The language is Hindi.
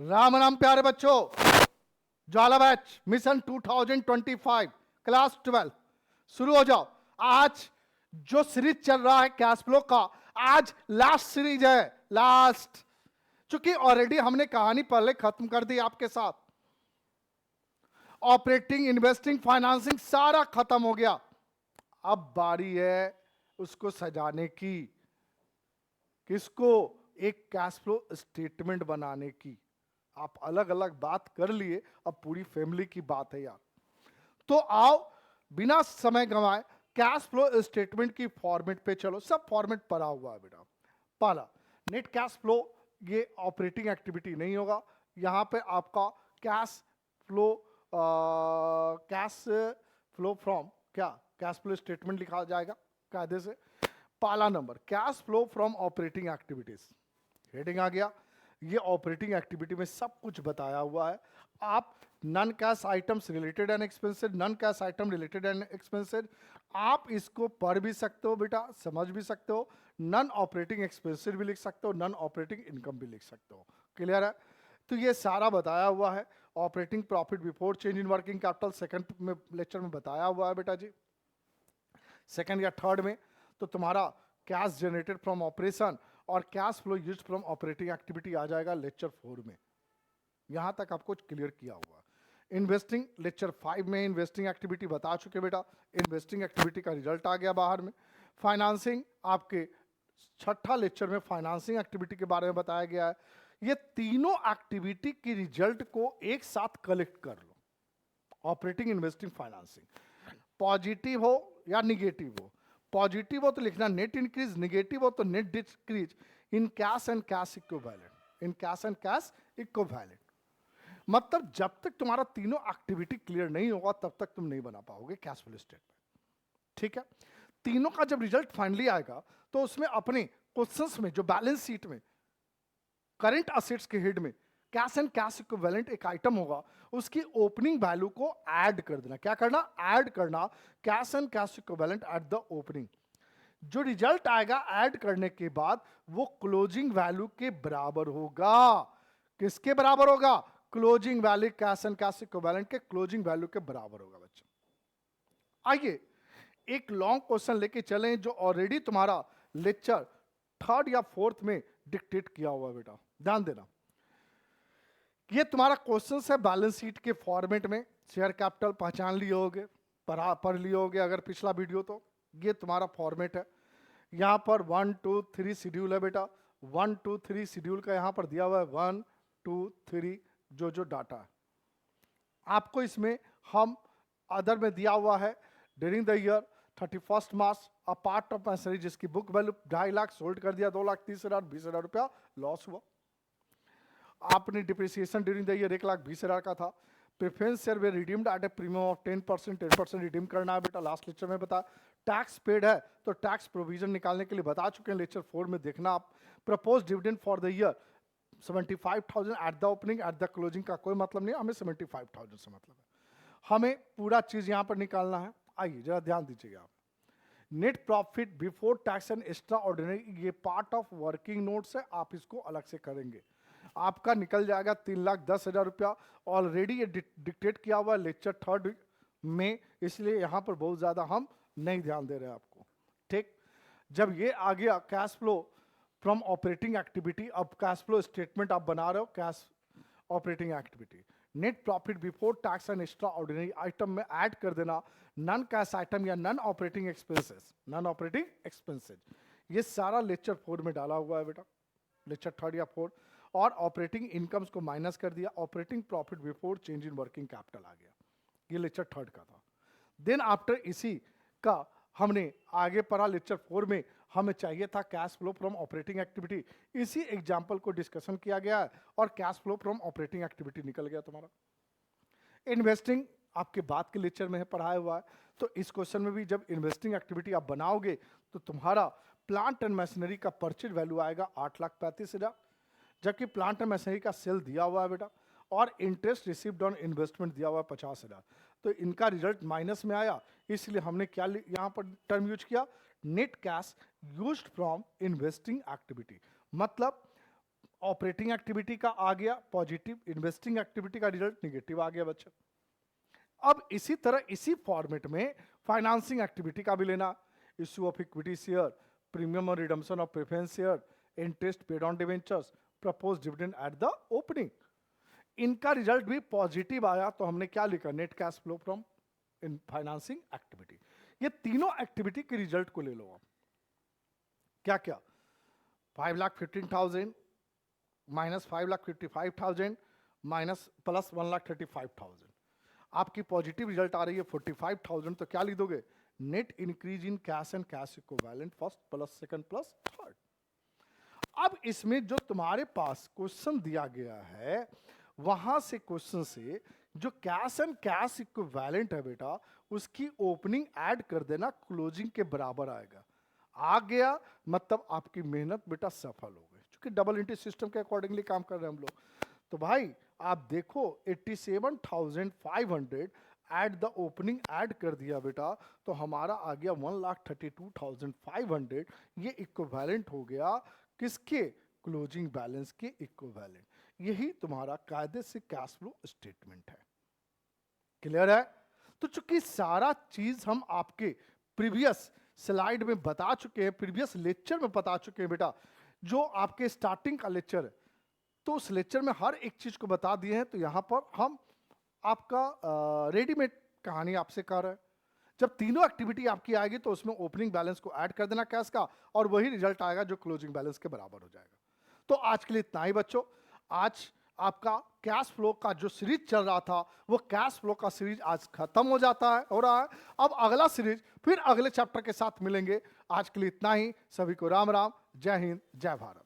राम राम प्यारे बच्चों, ज्वाला बैच मिशन 2025 क्लास 12 शुरू हो जाओ। आज जो सीरीज चल रहा है कैश फ्लो का, आज लास्ट सीरीज है। लास्ट, चूंकि ऑलरेडी हमने कहानी पहले खत्म कर दी आपके साथ। ऑपरेटिंग, इन्वेस्टिंग, फाइनेंसिंग सारा खत्म हो गया। अब बारी है उसको सजाने की, किसको? एक कैश फ्लो स्टेटमेंट बनाने की। आप अलग अलग बात कर लिए, अब पूरी फैमिली की बात है यार। तो आओ बिना समय गंवाए कैश फ्लो स्टेटमेंट की फॉर्मेट पे चलो। सब फॉर्मेट पड़ा हुआ है बेटा। पहला, नेट कैश फ्लो, ये ऑपरेटिंग एक्टिविटी नहीं होगा। यहां पे आपका cash flow, cash flow from, क्या कैश फ्लो स्टेटमेंट लिखा जाएगा कायदे से। पहला number, cash flow from operating activities, heading आ गया। ये ऑपरेटिंग एक्टिविटी में सब कुछ बताया हुआ है। आप non cash items related and expenses, non cash item related and expenses, आप इसको पढ़ भी सकते हो बेटा, समझ भी सकते हो। नॉन ऑपरेटिंग एक्सपेंसेस भी लिख सकते हो, नॉन ऑपरेटिंग इनकम भी लिख सकते हो। क्लियर है? तो ये सारा बताया हुआ है। Operating profit before change in working capital second में लेक्चर में बताया हुआ है बेटा जी, सेकंड या थर्ड में। तो तुम्हारा कैश जनरेटेड फ्रॉम ऑपरेशन और cash flow used from operating activity आ जाएगा लेक्चर 4 में। यहां तक आपको क्लियर किया हुआ। इन्वेस्टिंग लेक्चर 5 में इन्वेस्टिंग एक्टिविटी बता चुके बेटा, इन्वेस्टिंग एक्टिविटी का रिजल्ट आ गया बाहर में। फाइनेंसिंग आपके छठा लेक्चर में फाइनेंसिंग एक्टिविटी के बारे में बताया गया है। ये तीनों एक्टिविटी की रिजल्ट को एक साथ कलेक्ट कर लो, ऑपरेटिंग, इन्वेस्टिंग, फाइनेंसिंग। पॉजिटिव हो या निगेटिव हो, पॉजिटिव हो तो लिखना नेट इंक्रीज, निगेटिव हो तो net decrease in cash and cash equivalent, in cash and cash equivalent. मतलब जब तक तुम्हारा तीनों एक्टिविटी क्लियर नहीं होगा तब तक तुम नहीं बना पाओगे कैश फ्लो स्टेटमेंट। ठीक है? तीनों का जब रिजल्ट फाइनली आएगा तो उसमें अपने क्वेश्चंस में जो बैलेंस शीट में करंट असेट्स के हेड में कैश एंड कैश इक्विवेलेंट एक आइटम होगा, उसकी ओपनिंग वैल्यू को ऐड कर देना। क्या करना? ऐड करना cash and cash equivalent eight the opening. जो रिजल्ट आएगा ऐड करने के बाद वो क्लोजिंग वैल्यू के बराबर होगा। किसके बराबर होगा? Closing value, cash and cash equivalent के क्लोजिंग वैल्यू के बराबर होगा बच्चों। आइए एक लॉन्ग क्वेश्चन लेके चलें जो ऑलरेडी तुम्हारा लेक्चर थर्ड या फोर्थ में डिक्टेट किया हुआ बेटा, ध्यान देना। ये तुम्हारा क्वेश्चन है बैलेंस शीट के फॉर्मेट में। शेयर कैपिटल पहचान लिए होगे, पढ़ लिए होगे अगर पिछला वीडियो तो। ये तुम्हारा फॉर्मेट है। यहां पर 1 2 3 शेड्यूल है बेटा। 1 2 3 शेड्यूल का यहां पर दिया हुआ है 1 2 3 जो डाटा है आपको इसमें हम अदर में दिया हुआ है। During the year 31 March a part of machinery जिसकी बुक वैल्यू 2.5 लाख सोल्ड कर दिया, 2,30,000, 20,000 रुपया लॉस हुआ। आपने डिप्रिसिएशन ड्यूरिंग द ईयर 1,20,000 का था। Preference share way redeemed eight A premium of 10%, 10% redeem करना है बेटा, लास्ट लेक्चर में बता। टैक्स पेड है तो टैक्स प्रोविजन निकालने के लिए बता चुके हैं, लेक्चर 4 में देखना आप। Propose dividend for the year 75,000 eight the opening, at the closing का कोई मतलब नहीं, हमें 75,000 से मतलब है। हमें पूरा चीज यहां पर निकालना है। आइए जरा ध्यान दीजिएगा आप। Net profit before tax and extra ordinary, ये पार्ट ऑफ वर्किंग नोट्स है, आप इसको अलग से करेंगे। आपका निकल जाएगा 3,10,000 रुपया। ऑलरेडी ये डिक्टेट किया हुआ है लेक्चर थर्ड में, इसलिए यहां पर बहुत ज्यादा हम नहीं ध्यान दे रहे हैं आपको। ठीक? जब ये आ गया cash flow from operating activity, अब कैश फ्लो स्टेटमेंट आप बना रहे हो cash operating activity. Net profit before tax and extra ordinary item में ऐड कर देना नॉन कैश आइटम या non operating expenses, non operating expenses. ये सारा लेक्चर 4 में डाला हुआ है बेटा, लेक्चर 3 या 4। और ऑपरेटिंग इनकम्स को माइनस कर दिया, operating profit before change in working capital आ गया। ये लेक्चर 3 का था। देन आफ्टर इसी का हमने आगे पढ़ा लेक्चर 4 में, हमें चाहिए था cash flow from operating activity. इसी एग्जांपल को डिस्कशन किया गया है और cash flow from operating activity निकल गया तुम्हारा। इन्वेस्टिंग आपके बाद के लेक्चर में है पढ़ाया हुआ है। तो इस क्वेश्चन में भी जब इन्वेस्टिंग एक्टिविटी आप बनाओगे तो तुम्हारा प्लांट एंड मशीनरी का परचेज वैल्यू आएगा 8,35,000, जबकि प्लांट एंड मशीनरी का सेल दिया हुआ है बेटा, और इंटरेस्ट रिसीव्ड ऑन इन्वेस्टमेंट दिया हुआ है 50,000। तो इनका रिजल्ट माइनस में आया, इसलिए हमने क्या यहां पर टर्म यूज किया? Net cash used from investing activity. मतलब ऑपरेटिंग एक्टिविटी का आ गया पॉजिटिव, इन्वेस्टिंग एक्टिविटी का रिजल्ट निगेटिव आ गया बच्चों। अब इसी तरह इसी फॉर्मेट में फाइनेंसिंग एक्टिविटी का भी लेना, issue of equity share, premium और redemption of preference share, interest paid on debentures, propose dividend at the opening. इनका रिजल्ट भी पॉजिटिव आया तो हमने क्या लिखा, net cash flow from in financing activity. ये तीनों एक्टिविटी के रिजल्ट को ले लो आप, क्या क्या, 5,15,000 माइनस 5,55,000 माइनस प्लस 1,35,000। आपकी पॉजिटिव रिजल्ट आ रही है 45,000, तो क्या लिख दोगे, net increase in cash and cash equivalent first plus second plus third. अब इसमें जो तुम्हारे पास क्वेश्चन दिया गया है, वहां से क्वेश्चन से जो कैश एंड कैश इक्विवेलेंट है बेटा, उसकी ओपनिंग ऐड कर देना, क्लोजिंग के बराबर आएगा। आ गया मतलब आपकी मेहनत बेटा सफल हो गई, क्योंकि डबल एंट्री सिस्टम के अकॉर्डिंगली काम कर रहे हैं हम लोग। तो भाई आप देखो 87,500 एट द ओपनिंग ऐड कर दिया बेटा, तो हमारा आ गया 1,32,500। ये इक्विवेलेंट हो गया किसके, क्लोजिंग बैलेंस के इक्विवेलेंट। यही तुम्हारा कायदे से कैश फ्लो स्टेटमेंट है। क्लियर है? तो चूंकि सारा चीज हम आपके प्रीवियस स्लाइड में बता चुके हैं, प्रीवियस लेक्चर में बता चुके हैं बेटा, जो आपके स्टार्टिंग का लेक्चर है, तो उस लेक्चर में हर एक चीज को बता दिए हैं। तो यहां पर हम आपका रेडीमेड कहानी आपसे कर रहे हैं। जब तीनों एक्टिविटी आपकी आएगी तो उसमें ओपनिंग बैलेंस को ऐड कर देना कैश का, और वही रिजल्ट आएगा जो क्लोजिंग बैलेंस के बराबर हो जाएगा। तो आज के लिए इतना ही बच्चों। आज आपका कैश फ्लो का जो सीरीज चल रहा था, वो कैश फ्लो का सीरीज आज खत्म हो जाता है, हो रहा है। अब अगला सीरीज फिर अगले चैप्टर के साथ मिलेंगे। आज के लिए इतना ही। सभी को राम राम, जय हिंद, जय भारत।